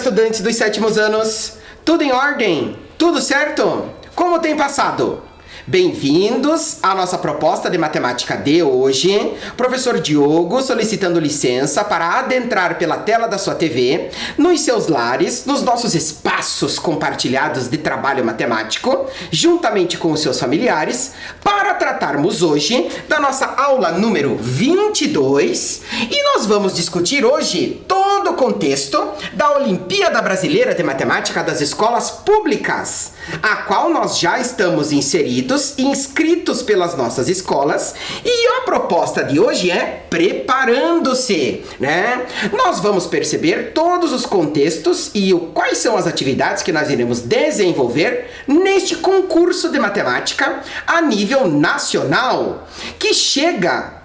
estudantes dos sétimos anos! Tudo em ordem? Tudo certo? Como tem passado? Bem-vindos à nossa proposta de matemática de hoje. Professor Diogo solicitando licença para adentrar pela tela da sua TV, nos seus lares, nos nossos espaços compartilhados de trabalho matemático, juntamente com os seus familiares, para tratarmos hoje da nossa aula número 22 e nós vamos discutir hoje todo o contexto da Olimpíada Brasileira de Matemática das Escolas Públicas, a qual nós já estamos inseridos e inscritos pelas nossas escolas, e a proposta de hoje é preparando-se, né? Nós vamos perceber todos os contextos e quais são as atividades que nós iremos desenvolver neste concurso de matemática a nível nacional, que chega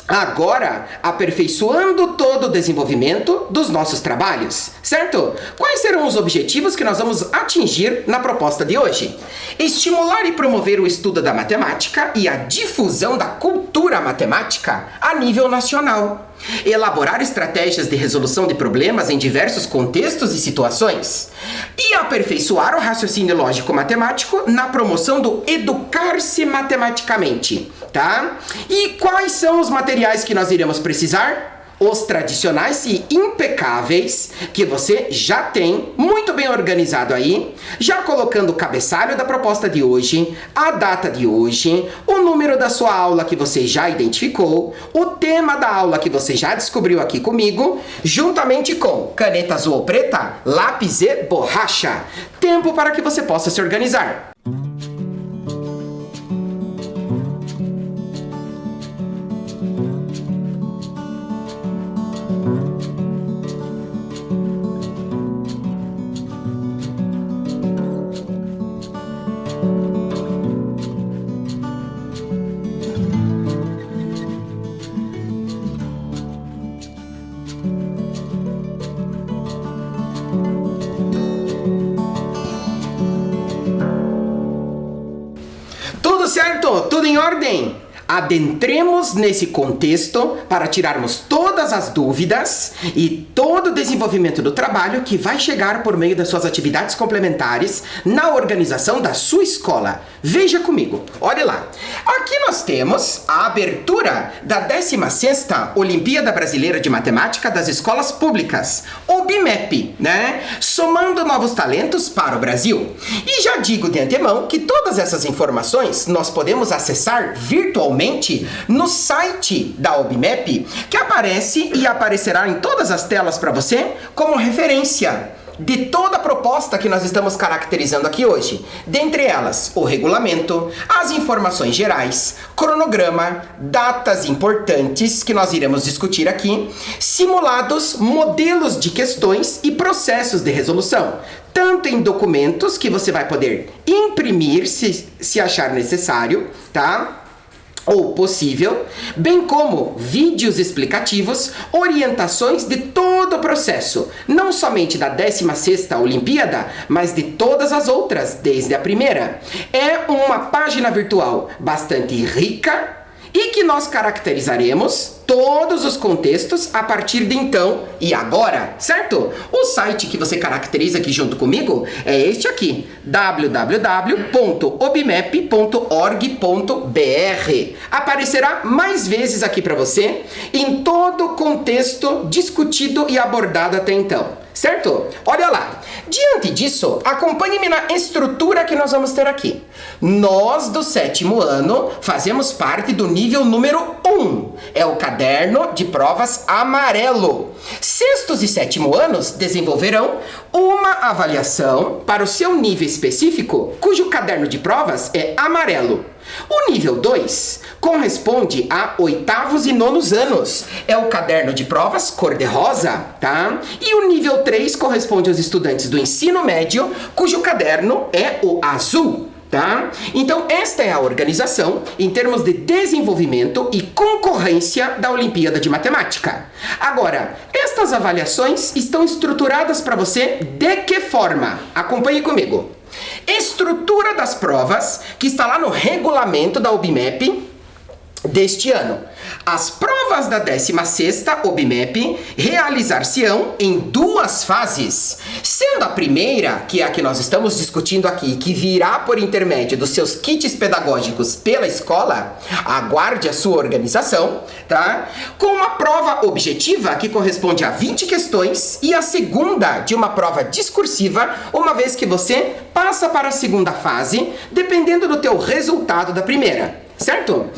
agora aperfeiçoando todo o desenvolvimento dos nossos trabalhos, certo? Quais serão os objetivos que nós vamos atingir na proposta de hoje? Estimular e promover o estudo da matemática e a difusão da cultura matemática a nível nacional. Elaborar estratégias de resolução de problemas em diversos contextos e situações. E aperfeiçoar o raciocínio lógico-matemático na promoção do educar-se matematicamente, tá? E quais são os materiais que nós iremos precisar? Os tradicionais e impecáveis que você já tem muito bem organizado aí, já colocando o cabeçalho da proposta de hoje, a data de hoje, o número da sua aula que você já identificou, o tema da aula que você já descobriu aqui comigo, juntamente com caneta azul ou preta, lápis e borracha. Tempo para que você possa se organizar. Tudo certo? Tudo em ordem? Adentremos nesse contexto para tirarmos todas as dúvidas e todo o desenvolvimento do trabalho que vai chegar por meio das suas atividades complementares na organização da sua escola. Veja comigo, olha lá. Aqui nós temos a abertura da 16ª Olimpíada Brasileira de Matemática das Escolas Públicas, OBMEP, né? Somando novos talentos para o Brasil. E já digo de antemão que todas essas informações nós podemos acessar virtualmente no site da OBMEP, que aparece e aparecerá em todas as telas para você como referência de toda a proposta que nós estamos caracterizando aqui hoje. Dentre elas, o regulamento, as informações gerais, cronograma, datas importantes que nós iremos discutir aqui, simulados, modelos de questões e processos de resolução, tanto em documentos que você vai poder imprimir se achar necessário, tá? Ou possível, bem como vídeos explicativos, orientações de todo o processo, não somente da 16ª Olimpíada, mas de todas as outras, desde a primeira. É uma página virtual bastante rica e que nós caracterizaremos todos os contextos a partir de então e agora, certo? O site que você caracteriza aqui junto comigo é este aqui, www.obmep.org.br. Aparecerá mais vezes aqui para você em todo o contexto discutido e abordado até então. Certo? Olha lá. Diante disso, acompanhe-me na estrutura que nós vamos ter aqui. Nós, do 7º ano, fazemos parte do nível número 1. É o caderno de provas amarelo. 6º e 7º anos desenvolverão uma avaliação para o seu nível específico, cujo caderno de provas é amarelo. O nível 2 corresponde a 8º e 9º anos. É o caderno de provas cor-de-rosa, tá? E o nível 3 corresponde aos estudantes do ensino médio, cujo caderno é o azul, tá? Então, esta é a organização em termos de desenvolvimento e concorrência da Olimpíada de Matemática. Agora, estas avaliações estão estruturadas para você de que forma? Acompanhe comigo. Estrutura das provas, que está lá no regulamento da OBMEP, deste ano. As provas da 16ª OBMEP realizar-se-ão em 2 fases, sendo a primeira, que é a que nós estamos discutindo aqui, que virá por intermédio dos seus kits pedagógicos pela escola, aguarde a sua organização, tá? Com uma prova objetiva que corresponde a 20 questões e a segunda de uma prova discursiva, uma vez que você passa para a segunda fase, dependendo do teu resultado da primeira, certo?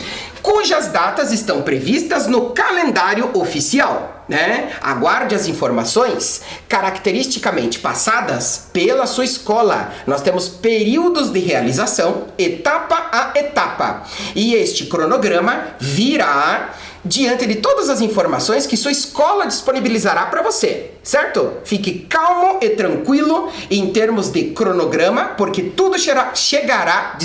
Cujas datas estão previstas no calendário oficial, né? Aguarde as informações caracteristicamente passadas pela sua escola. Nós temos períodos de realização, etapa a etapa. E este cronograma virá diante de todas as informações que sua escola disponibilizará para você, certo? Fique calmo e tranquilo em termos de cronograma, porque tudo chegará,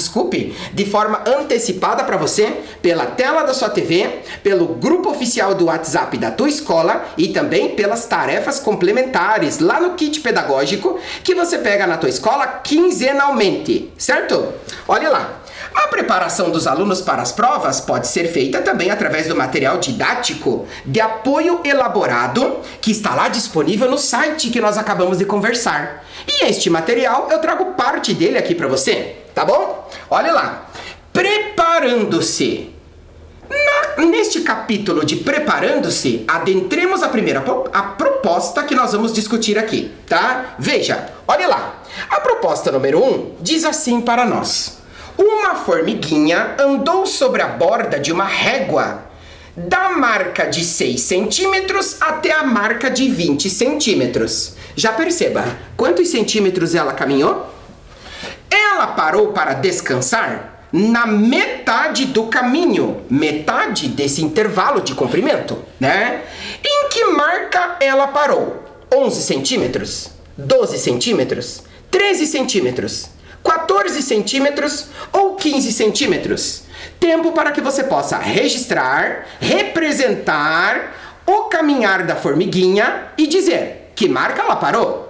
de forma antecipada para você pela tela da sua TV, pelo grupo oficial do WhatsApp da tua escola e também pelas tarefas complementares lá no kit pedagógico que você pega na tua escola quinzenalmente, certo? Olha lá. A preparação dos alunos para as provas pode ser feita também através do material didático de apoio elaborado que está lá disponível no site que nós acabamos de conversar. E este material eu trago parte dele aqui para você, tá bom? Olha lá. Preparando-se. Neste capítulo de Preparando-se, adentremos a proposta que nós vamos discutir aqui, tá? Veja, olha lá. A proposta número 1 diz assim para nós. Uma formiguinha andou sobre a borda de uma régua, da marca de 6 centímetros até a marca de 20 centímetros. Já perceba, quantos centímetros ela caminhou? Ela parou para descansar na metade do caminho, metade desse intervalo de comprimento, né? Em que marca ela parou? 11 centímetros? 12 centímetros? 13 centímetros? 14 centímetros ou 15 centímetros. Tempo para que você possa registrar, representar o caminhar da formiguinha e dizer que marca ela parou.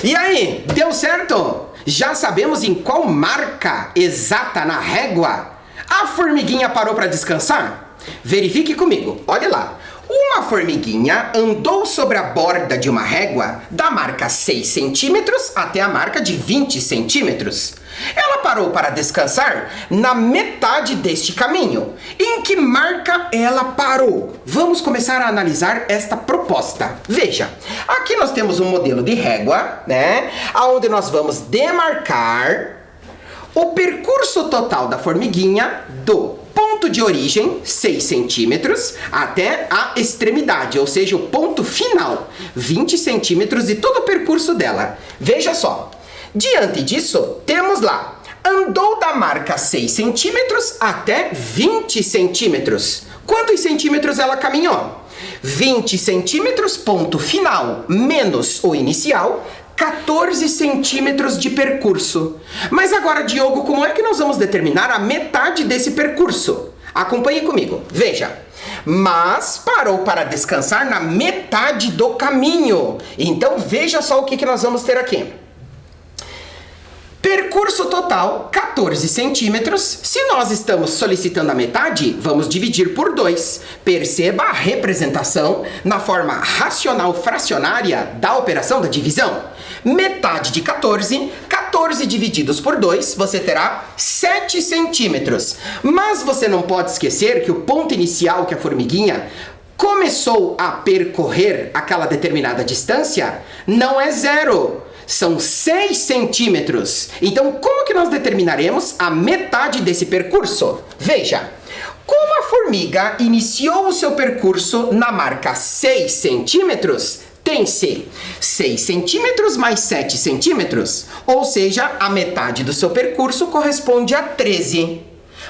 E aí, deu certo? Já sabemos em qual marca exata na régua a formiguinha parou para descansar? Verifique comigo, olha lá. Uma formiguinha andou sobre a borda de uma régua da marca 6 centímetros até a marca de 20 centímetros. Ela parou para descansar na metade deste caminho. Em que marca ela parou? Vamos começar a analisar esta proposta. Veja, aqui nós temos um modelo de régua, né? Onde nós vamos demarcar o percurso total da formiguinha do ponto de origem, 6 centímetros, até a extremidade, ou seja, o ponto final, 20 centímetros de todo o percurso dela. Veja só, diante disso, temos lá, andou da marca 6 centímetros até 20 centímetros. Quantos centímetros ela caminhou? 20 centímetros, ponto final, menos o inicial, 14 centímetros de percurso. Mas agora, Diogo, como é que nós vamos determinar a metade desse percurso? Acompanhe comigo. Veja. Mas parou para descansar na metade do caminho. Então, veja só o que nós vamos ter aqui. Percurso total, 14 centímetros. Se nós estamos solicitando a metade, vamos dividir por 2. Perceba a representação na forma racional fracionária da operação da divisão. Metade de 14, 14 divididos por 2, você terá 7 centímetros. Mas você não pode esquecer que o ponto inicial que a formiguinha começou a percorrer aquela determinada distância não é 0. São 6 centímetros. Então, como que nós determinaremos a metade desse percurso? Veja, como a formiga iniciou o seu percurso na marca 6 centímetros, tem-se 6 centímetros mais 7 centímetros, ou seja, a metade do seu percurso corresponde a 13.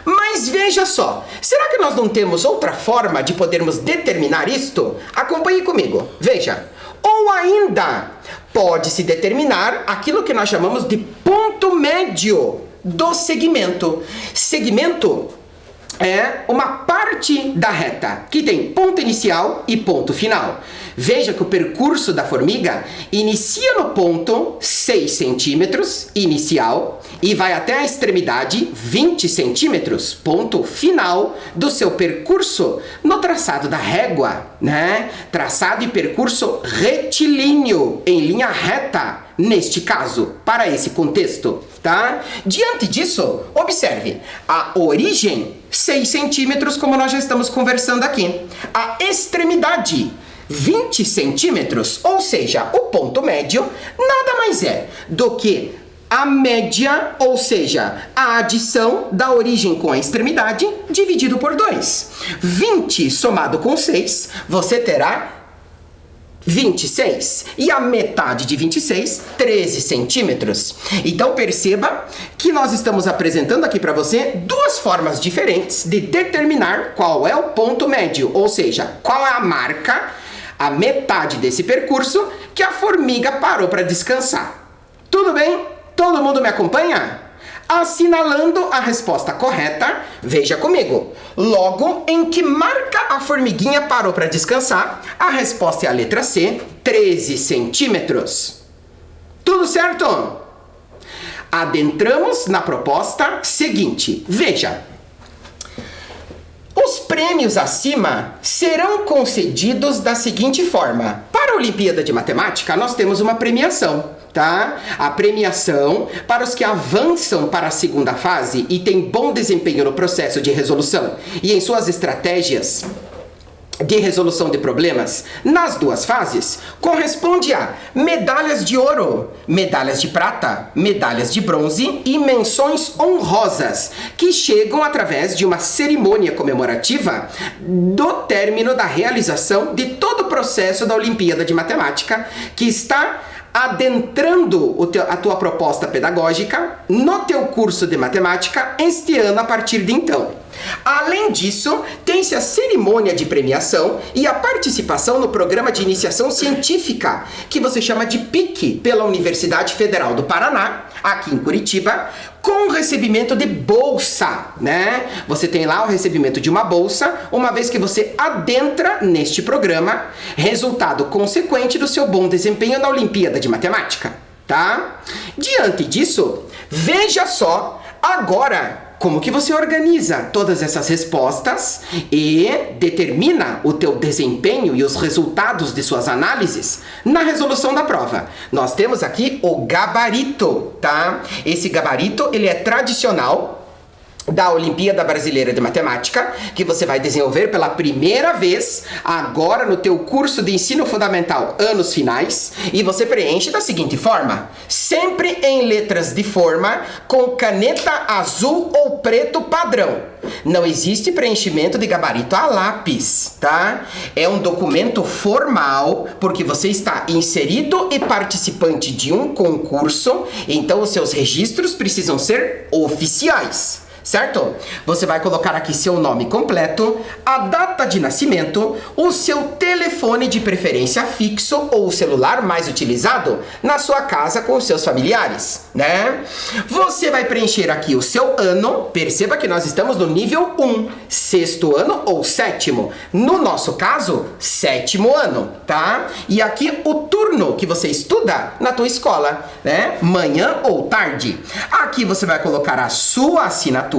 Mas veja só, será que nós não temos outra forma de podermos determinar isto? Acompanhe comigo, veja. Ou ainda, pode-se determinar aquilo que nós chamamos de ponto médio do segmento. Segmento é uma parte da reta que tem ponto inicial e ponto final. Veja que o percurso da formiga inicia no ponto 6 centímetros inicial e vai até a extremidade 20 centímetros, ponto final do seu percurso no traçado da régua, né? Traçado e percurso retilíneo, em linha reta, neste caso, para esse contexto, tá? Diante disso, observe, a origem, 6 centímetros, como nós já estamos conversando aqui. A extremidade, 20 centímetros, ou seja, o ponto médio, nada mais é do que a média, ou seja, a adição da origem com a extremidade dividido por 2. 20 somado com 6, você terá 26. E a metade de 26, 13 centímetros. Então perceba que nós estamos apresentando aqui para você duas formas diferentes de determinar qual é o ponto médio, ou seja, qual é a marca, a metade desse percurso que a formiga parou para descansar. Tudo bem? Todo mundo me acompanha? Assinalando a resposta correta, veja comigo. Logo, em que marca a formiguinha parou para descansar? A resposta é a letra C, 13 centímetros. Tudo certo? Adentramos na proposta seguinte. Veja. Os prêmios acima serão concedidos da seguinte forma. Para a Olimpíada de Matemática, nós temos uma premiação, tá? A premiação para os que avançam para a segunda fase e têm bom desempenho no processo de resolução e em suas estratégias de resolução de problemas nas duas fases, corresponde a medalhas de ouro, medalhas de prata, medalhas de bronze e menções honrosas, que chegam através de uma cerimônia comemorativa do término da realização de todo o processo da Olimpíada de Matemática, que está adentrando a tua proposta pedagógica no teu curso de matemática este ano a partir de então. Além disso, tem-se a cerimônia de premiação e a participação no programa de iniciação científica, que você chama de PIC, pela Universidade Federal do Paraná, aqui em Curitiba, com recebimento de bolsa, né? Você tem lá o recebimento de uma bolsa, uma vez que você adentra neste programa, resultado consequente do seu bom desempenho na Olimpíada de Matemática. tá? Diante disso, veja só agora como que você organiza todas essas respostas e determina o teu desempenho e os resultados de suas análises na resolução da prova. Nós temos aqui o gabarito, tá? Esse gabarito, ele é tradicional da Olimpíada Brasileira de Matemática, que você vai desenvolver pela primeira vez agora no teu curso de ensino fundamental anos finais, e você preenche da seguinte forma, sempre em letras de forma com caneta azul ou preto padrão. Não existe preenchimento de gabarito a lápis, tá? É um documento formal, porque você está inserido e participante de um concurso, então os seus registros precisam ser oficiais. Certo? Você vai colocar aqui seu nome completo, a data de nascimento, o seu telefone de preferência fixo ou celular mais utilizado na sua casa com os seus familiares, né? Você vai preencher aqui o seu ano, perceba que nós estamos no nível 1, sexto ano ou sétimo. No nosso caso, sétimo ano, tá? E aqui o turno que você estuda na tua escola, né? Manhã ou tarde. Aqui você vai colocar a sua assinatura,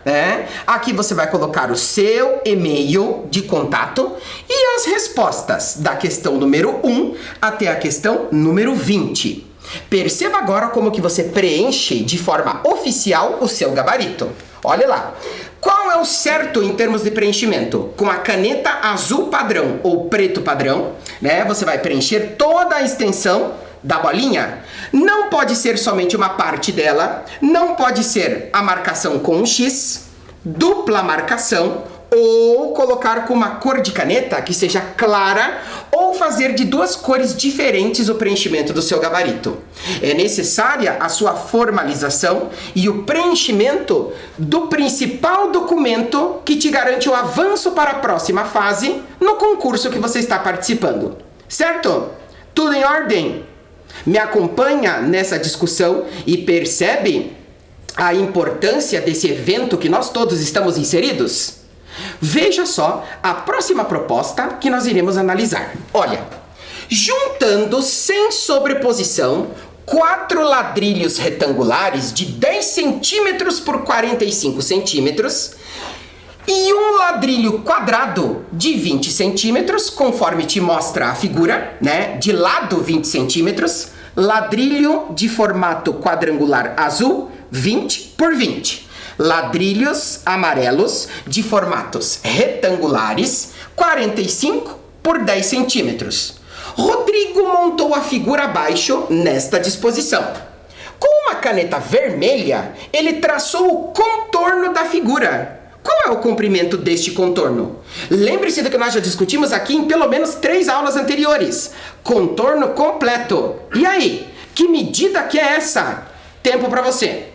né? Aqui você vai colocar o seu e-mail de contato e as respostas da questão número 1 até a questão número 20. Perceba agora como que você preenche de forma oficial o seu gabarito. Olha lá. Qual é o certo em termos de preenchimento? Com a caneta azul padrão ou preto padrão, né? Você vai preencher toda a extensão da bolinha. Não pode ser somente uma parte dela, não pode ser a marcação com um X, dupla marcação, ou colocar com uma cor de caneta que seja clara, ou fazer de duas cores diferentes o preenchimento do seu gabarito. É necessária a sua formalização e o preenchimento do principal documento que te garante o avanço para a próxima fase no concurso que você está participando. Certo? Tudo em ordem? Me acompanha nessa discussão e percebe a importância desse evento que nós todos estamos inseridos? Veja só a próxima proposta que nós iremos analisar. Olha, juntando sem sobreposição 4 ladrilhos retangulares de 10 centímetros por 45 centímetros e um ladrilho quadrado de 20 centímetros, conforme te mostra a figura, né? De lado 20 centímetros, ladrilho de formato quadrangular azul, 20 por 20. Ladrilhos amarelos de formatos retangulares, 45 por 10 centímetros. Rodrigo montou a figura abaixo nesta disposição. Com uma caneta vermelha, ele traçou o contorno da figura. Qual é o comprimento deste contorno? Lembre-se do que nós já discutimos aqui em pelo menos 3 aulas anteriores. Contorno completo. E aí? Que medida que é essa? Tempo para você.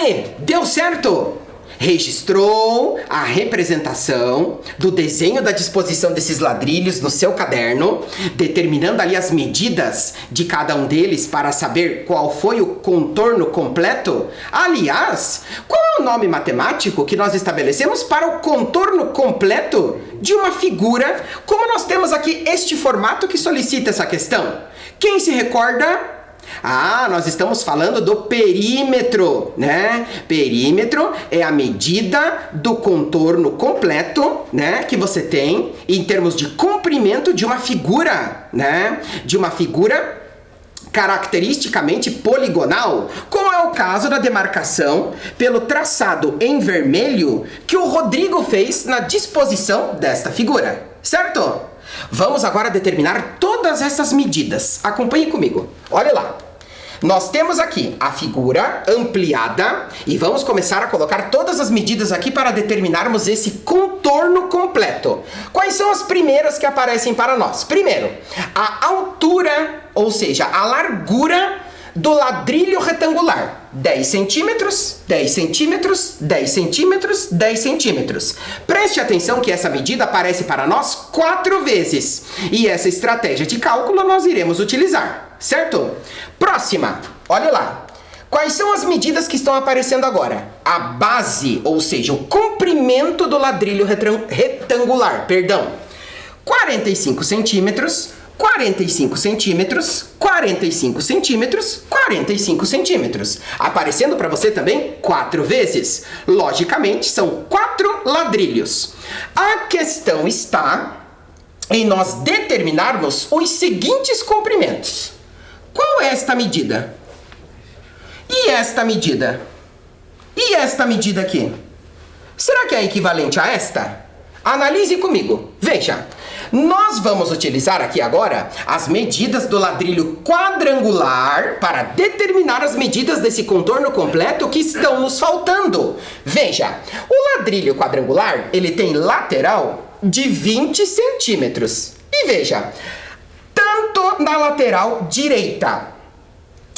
Aê, deu certo! Registrou a representação do desenho da disposição desses ladrilhos no seu caderno, determinando ali as medidas de cada um deles para saber qual foi o contorno completo? Aliás, qual é o nome matemático que nós estabelecemos para o contorno completo de uma figura, como nós temos aqui este formato que solicita essa questão? Quem se recorda? Nós estamos falando do perímetro, né? Perímetro é a medida do contorno completo, né? Que você tem em termos de comprimento de uma figura, né? De uma figura caracteristicamente poligonal, como é o caso da demarcação pelo traçado em vermelho que o Rodrigo fez na disposição desta figura, certo? Vamos agora determinar todas essas medidas. Acompanhe comigo. Olha lá. Nós temos aqui a figura ampliada e vamos começar a colocar todas as medidas aqui para determinarmos esse contorno completo. Quais são as primeiras que aparecem para nós? Primeiro, a altura, ou seja, a largura do ladrilho retangular. 10 centímetros, 10 centímetros, 10 centímetros, 10 centímetros. Preste atenção que essa medida aparece para nós 4 vezes. E essa estratégia de cálculo nós iremos utilizar, certo? Próxima, olha lá. Quais são as medidas que estão aparecendo agora? A base, ou seja, o comprimento do ladrilho retangular, 45 centímetros, 45 centímetros, 45 centímetros, 45 centímetros. Aparecendo para você também 4 vezes. Logicamente, são 4 ladrilhos. A questão está em nós determinarmos os seguintes comprimentos. Qual é esta medida? E esta medida? E esta medida aqui? Será que é equivalente a esta? Analise comigo. Veja. Nós vamos utilizar aqui agora as medidas do ladrilho quadrangular para determinar as medidas desse contorno completo que estão nos faltando. Veja, o ladrilho quadrangular, ele tem lateral de 20 centímetros. E veja, tanto na lateral direita,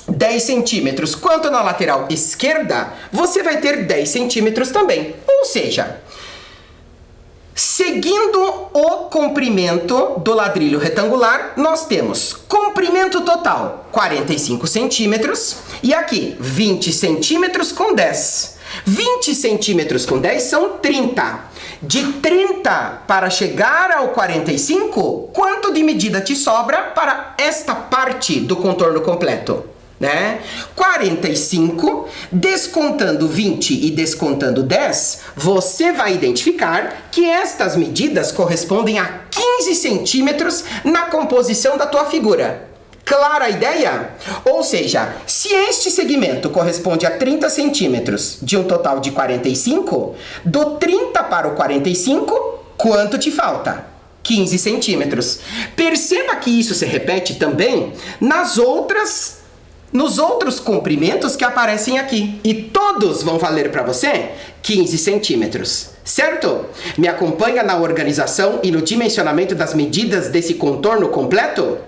10 centímetros, quanto na lateral esquerda, você vai ter 10 centímetros também. Ou seja, seguindo o comprimento do ladrilho retangular, nós temos comprimento total 45 centímetros e aqui 20 centímetros com 10. 20 centímetros com 10 são 30. De 30 para chegar ao 45, quanto de medida te sobra para esta parte do contorno completo? 45, descontando 20 e descontando 10, você vai identificar que estas medidas correspondem a 15 centímetros na composição da tua figura. Clara a ideia? Ou seja, se este segmento corresponde a 30 centímetros de um total de 45, do 30 para o 45, quanto te falta? 15 centímetros. Perceba que isso se repete também nos outros comprimentos que aparecem aqui. E todos vão valer para você 15 centímetros. Certo? Me acompanha na organização e no dimensionamento das medidas desse contorno completo?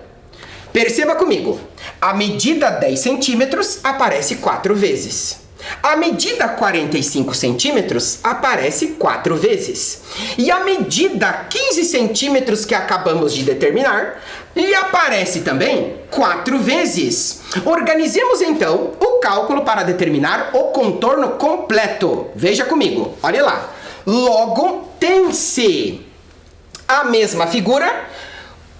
Perceba comigo. A medida 10 centímetros aparece 4 vezes. A medida 45 centímetros aparece 4 vezes. E a medida 15 centímetros que acabamos de determinar lhe aparece também 4 vezes. Organizemos então o cálculo para determinar o contorno completo. Veja comigo, olha lá. Logo, tem-se a mesma figura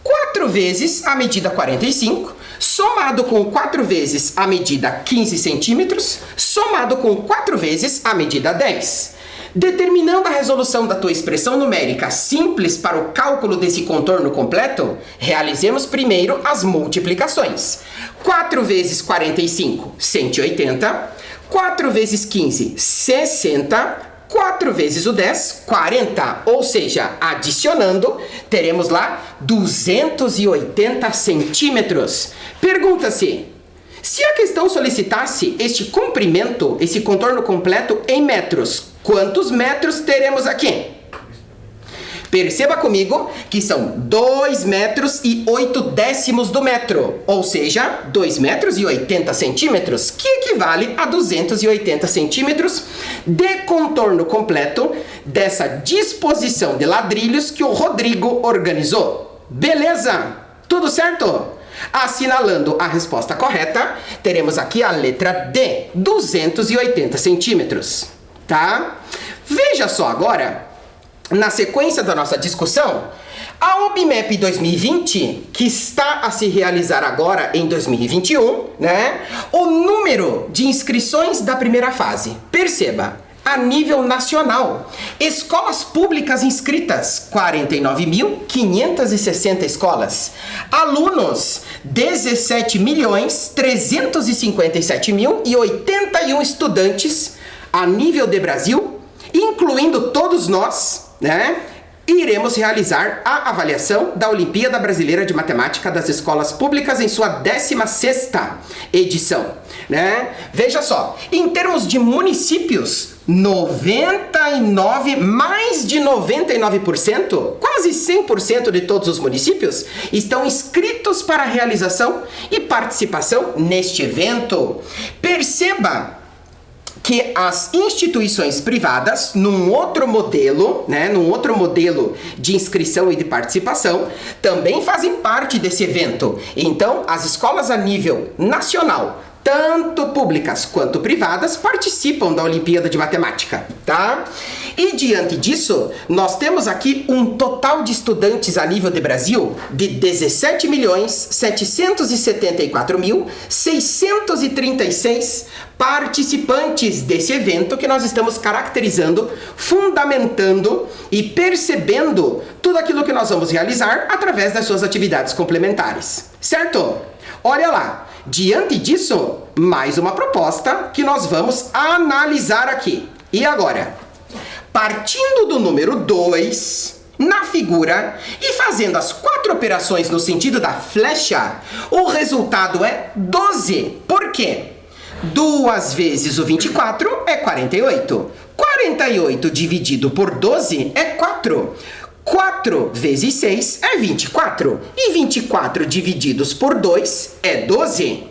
4 vezes a medida 45, somado com 4 vezes a medida 15 centímetros, somado com 4 vezes a medida 10. Determinando a resolução da tua expressão numérica simples para o cálculo desse contorno completo, realizemos primeiro as multiplicações. 4 vezes 45, 180. 4 vezes 15, 60. 4 vezes o 10, 40. Ou seja, adicionando, teremos lá 280 centímetros. Pergunta-se, se a questão solicitasse este comprimento, esse contorno completo em metros, quantos metros teremos aqui? Perceba comigo que são 2 metros e 8 décimos do metro, ou seja, 2 metros e 80 centímetros, que equivale a 280 centímetros de contorno completo dessa disposição de ladrilhos que o Rodrigo organizou. Beleza? Tudo certo? Assinalando a resposta correta, teremos aqui a letra D, 280 centímetros, tá? Veja só agora, na sequência da nossa discussão, a OBMEP 2020, que está a se realizar agora em 2021, né? O número de inscrições da primeira fase. Perceba, a nível nacional, escolas públicas inscritas, 49.560 escolas. Alunos, 17.357.081 estudantes a nível de Brasil, incluindo todos nós, né? Iremos realizar a avaliação da Olimpíada Brasileira de Matemática das Escolas Públicas em sua 16ª edição, né? Veja só, em termos de municípios, mais de 99%, quase 100% de todos os municípios estão inscritos para a realização e participação neste evento. Perceba que as instituições privadas, num outro modelo, né, num outro modelo de inscrição e de participação, também fazem parte desse evento. Então, as escolas a nível nacional, tanto públicas quanto privadas, participam da Olimpíada de Matemática, tá? E diante disso, nós temos aqui um total de estudantes a nível de Brasil de 17.774.636 participantes desse evento que nós estamos caracterizando, fundamentando e percebendo tudo aquilo que nós vamos realizar através das suas atividades complementares. Certo? Olha lá, diante disso, mais uma proposta que nós vamos analisar aqui. E agora, partindo do número 2, na figura, e fazendo as 4 operações no sentido da flecha, o resultado é 12. Por quê? 2 vezes o 24 é 48. 48 dividido por 12 é 4. 4 vezes 6 é 24. E 24 divididos por 2 é 12.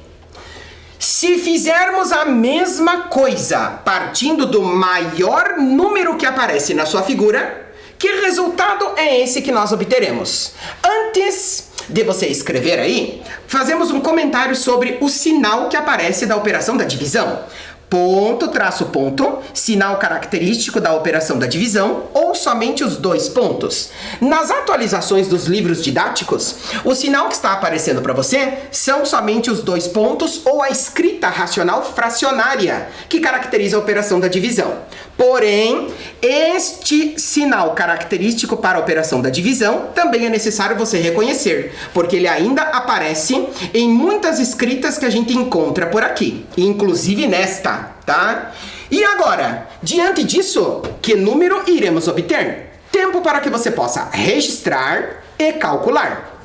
Se fizermos a mesma coisa partindo do maior número que aparece na sua figura, que resultado é esse que nós obteremos? Antes de você escrever aí, fazemos um comentário sobre o sinal que aparece da operação da divisão. Ponto, traço, ponto, sinal característico da operação da divisão ou somente os 2 pontos. Nas atualizações dos livros didáticos, o sinal que está aparecendo para você são somente os 2 pontos ou a escrita racional fracionária, que caracteriza a operação da divisão. Porém, este sinal característico para a operação da divisão também é necessário você reconhecer, porque ele ainda aparece em muitas escritas que a gente encontra por aqui, inclusive nesta, tá? E agora, diante disso, que número iremos obter? Tempo para que você possa registrar e calcular.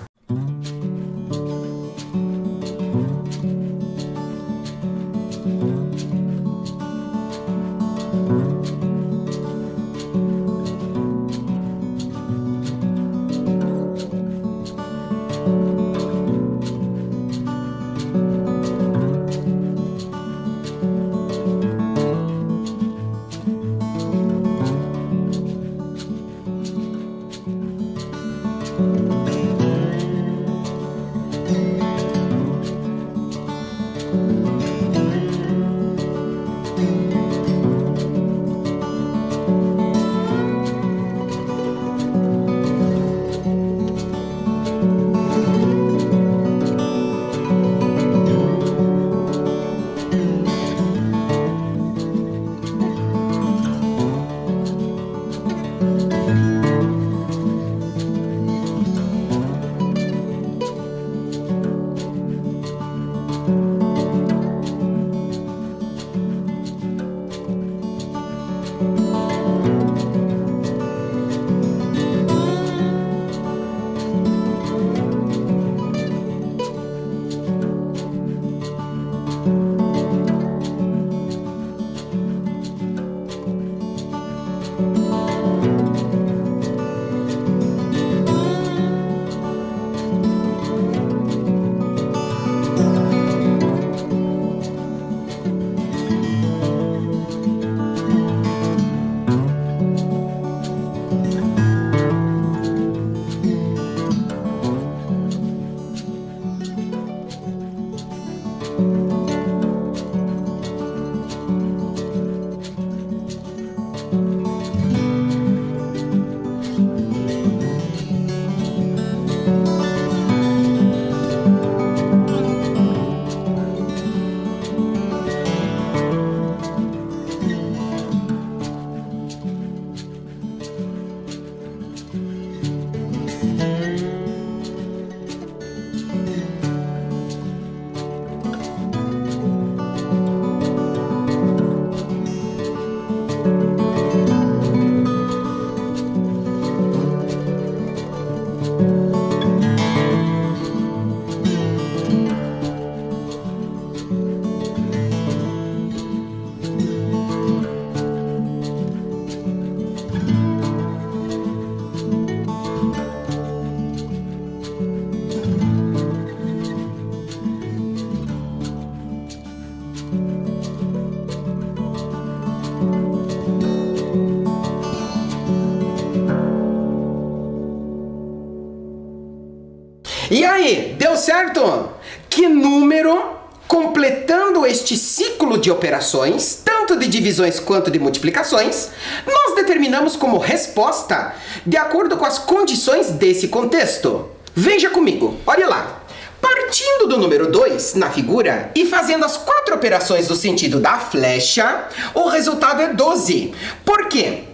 E aí, deu certo? Que número, completando este ciclo de operações, tanto de divisões quanto de multiplicações, nós determinamos como resposta de acordo com as condições desse contexto? Veja comigo, olhe lá. Partindo do número 2 na figura e fazendo as 4 operações do sentido da flecha, o resultado é 12. Por quê?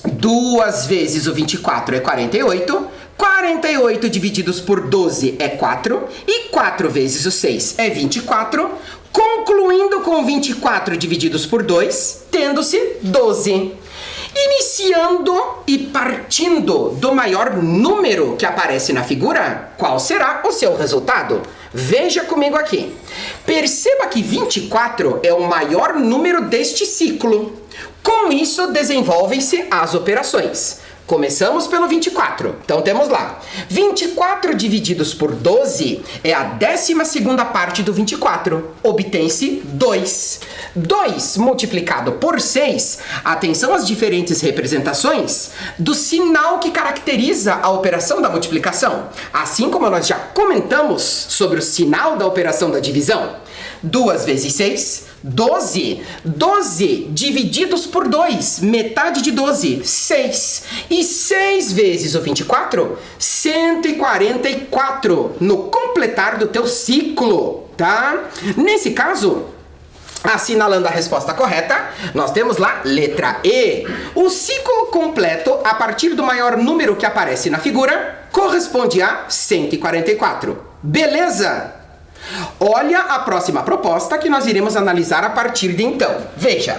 2 vezes o 24 é 48, 48 divididos por 12 é 4, e 4 vezes o 6 é 24, concluindo com 24 divididos por 2, tendo-se 12. Iniciando e partindo do maior número que aparece na figura, qual será o seu resultado? Veja comigo aqui. Perceba que 24 é o maior número deste ciclo. Com isso, desenvolvem-se as operações. Começamos pelo 24. Então temos lá. 24 divididos por 12 é a 12ª parte do 24. Obtém-se 2. 2 multiplicado por 6. Atenção às diferentes representações do sinal que caracteriza a operação da multiplicação. Assim como nós já comentamos sobre o sinal da operação da divisão. 2 vezes 6, 12. 12 divididos por 2, metade de 12, 6. E 6 vezes o 24, 144 no completar do teu ciclo, tá? Nesse caso, assinalando a resposta correta, nós temos lá letra E. O ciclo completo, a partir do maior número que aparece na figura, corresponde a 144. Beleza? Olha a próxima proposta que nós iremos analisar a partir de então. Veja,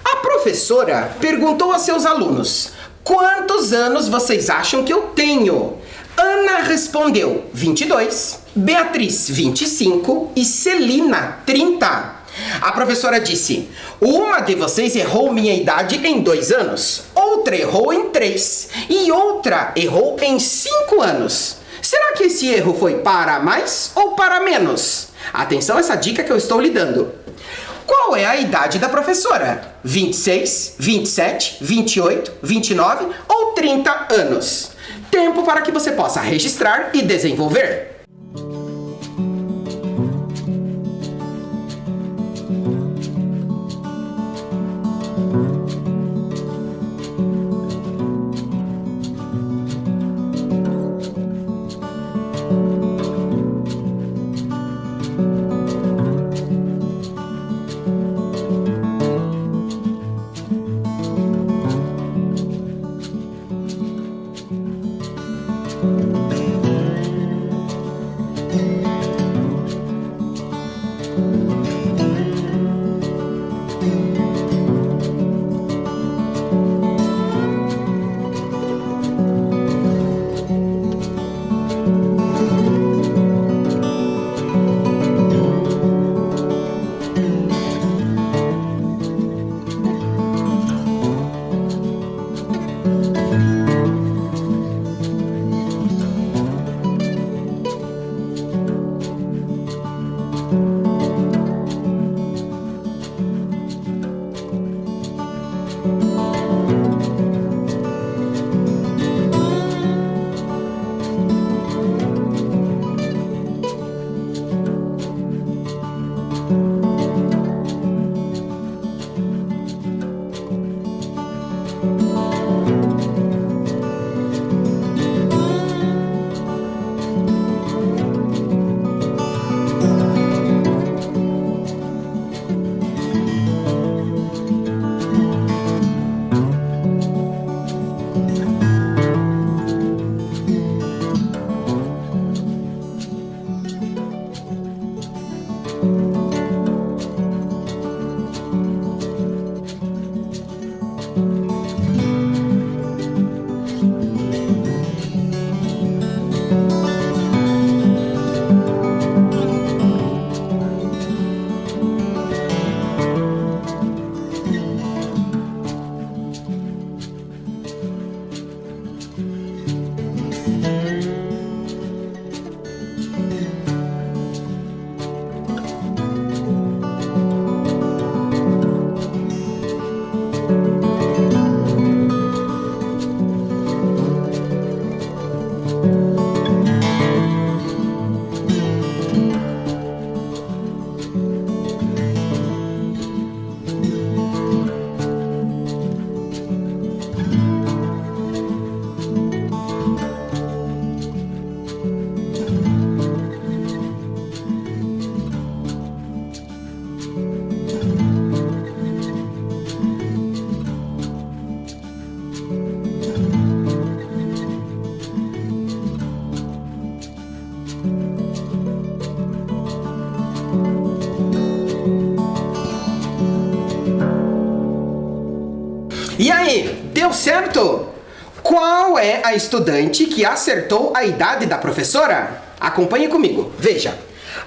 a professora perguntou a seus alunos: quantos anos vocês acham que eu tenho? Ana respondeu 22, Beatriz 25 e Celina 30. A professora disse: uma de vocês errou minha idade em 2 anos, outra errou em 3 e outra errou em 5 anos. Será que esse erro foi para mais ou para menos? Atenção a essa dica que eu estou lhe dando. Qual é a idade da professora? 26, 27, 28, 29 ou 30 anos? Tempo para que você possa registrar e desenvolver. E aí, deu certo? Qual é a estudante que acertou a idade da professora? Acompanhe comigo, veja.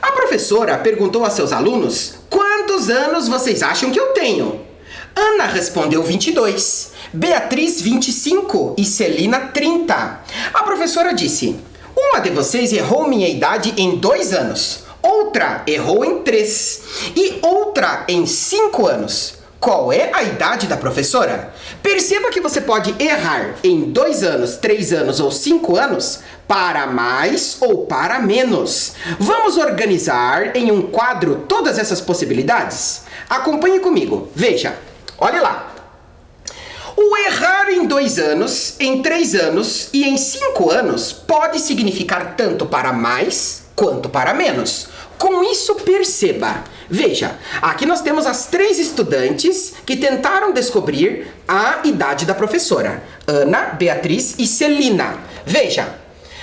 A professora perguntou a seus alunos: quantos anos vocês acham que eu tenho? Ana respondeu 22, Beatriz 25 e Celina 30. A professora disse: uma de vocês errou minha idade em 2 anos, outra errou em 3 e outra em 5 anos. Qual é a idade da professora? Perceba que você pode errar em 2 anos, 3 anos ou 5 anos para mais ou para menos. Vamos organizar em um quadro todas essas possibilidades? Acompanhe comigo. Veja, olha lá. O errar em 2 anos, em 3 anos e em 5 anos pode significar tanto para mais quanto para menos. Com isso, perceba. Veja, aqui nós temos as 3 estudantes que tentaram descobrir a idade da professora. Ana, Beatriz e Celina. Veja,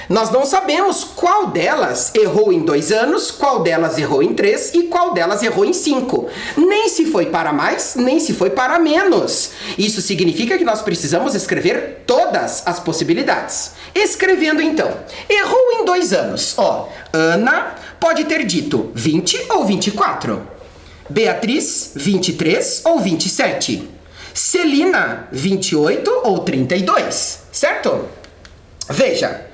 nós não sabemos qual delas errou em 2 anos, qual delas errou em 3 e qual delas errou em 5. Nem se foi para mais, nem se foi para menos. Isso significa que nós precisamos escrever todas as possibilidades. Escrevendo então, errou em 2 anos. Ó, Ana pode ter dito 20 ou 24. Beatriz, 23 ou 27. Celina, 28 ou 32. Certo? Veja.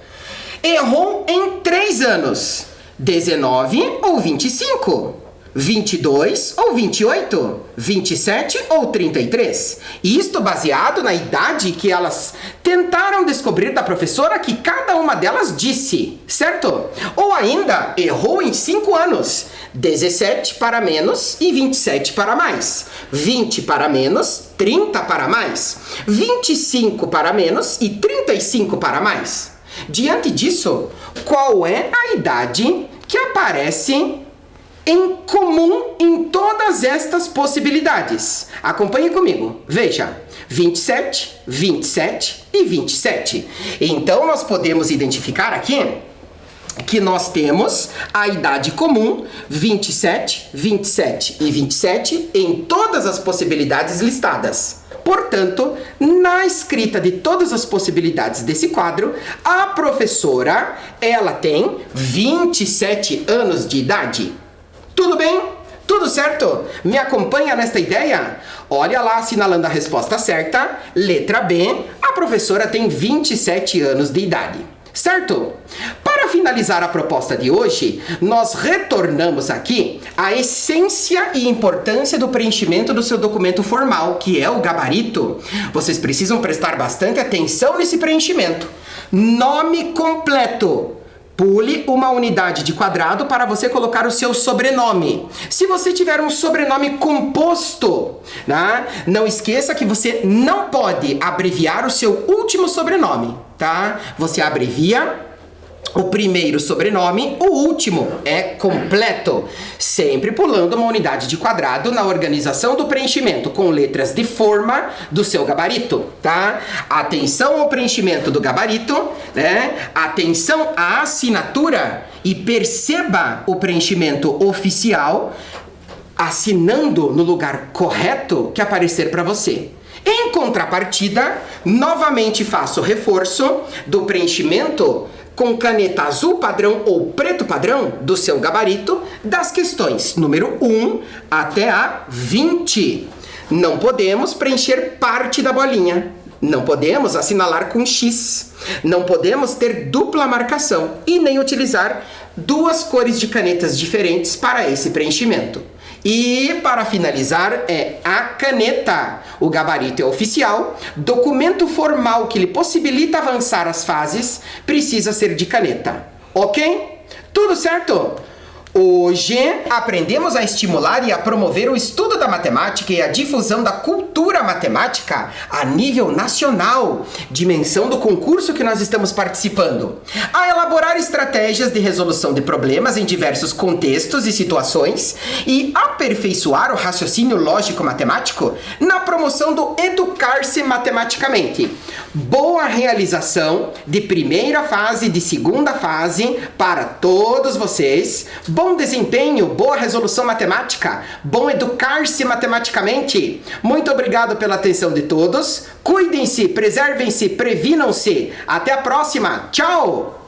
Errou em 3 anos, 19 ou 25, 22 ou 28, 27 ou 33. Isto baseado na idade que elas tentaram descobrir da professora que cada uma delas disse, certo? Ou ainda, errou em 5 anos, 17 para menos e 27 para mais, 20 para menos, 30 para mais, 25 para menos e 35 para mais. Diante disso, qual é a idade que aparece em comum em todas estas possibilidades? Acompanhe comigo. Veja, 27, 27 e 27. Então, nós podemos identificar aqui que nós temos a idade comum 27, 27 e 27 em todas as possibilidades listadas. Portanto, na escrita de todas as possibilidades desse quadro, a professora, ela tem 27 anos de idade. Tudo bem? Tudo certo? Me acompanha nesta ideia? Olha lá, assinalando a resposta certa, letra B, a professora tem 27 anos de idade. Certo? Para finalizar a proposta de hoje, nós retornamos aqui à essência e importância do preenchimento do seu documento formal, que é o gabarito. Vocês precisam prestar bastante atenção nesse preenchimento. Nome completo. Pule uma unidade de quadrado para você colocar o seu sobrenome. Se você tiver um sobrenome composto, né, não esqueça que você não pode abreviar o seu último sobrenome, tá? Você abrevia O primeiro sobrenome, o último é completo, sempre pulando uma unidade de quadrado na organização do preenchimento com letras de forma do seu gabarito, tá? Atenção ao preenchimento do gabarito, né? Atenção à assinatura e perceba o preenchimento oficial assinando no lugar correto que aparecer para você. Em contrapartida, novamente faço o reforço do preenchimento com caneta azul padrão ou preto padrão do seu gabarito das questões número 1 até a 20. Não podemos preencher parte da bolinha. Não podemos assinalar com X. Não podemos ter dupla marcação e nem utilizar duas cores de canetas diferentes para esse preenchimento. E, para finalizar, é a caneta. O gabarito é oficial, documento formal que lhe possibilita avançar as fases precisa ser de caneta. Ok? Tudo certo? Hoje aprendemos a estimular e a promover o estudo da matemática e a difusão da cultura matemática a nível nacional, dimensão do concurso que nós estamos participando, a elaborar estratégias de resolução de problemas em diversos contextos e situações e aperfeiçoar o raciocínio lógico-matemático na promoção do educar-se matematicamente. Boa realização de primeira fase e de segunda fase para todos vocês. Bom desempenho, boa resolução matemática, bom educar-se matematicamente. Muito obrigado pela atenção de todos. Cuidem-se, preservem-se, previnam-se. Até a próxima. Tchau!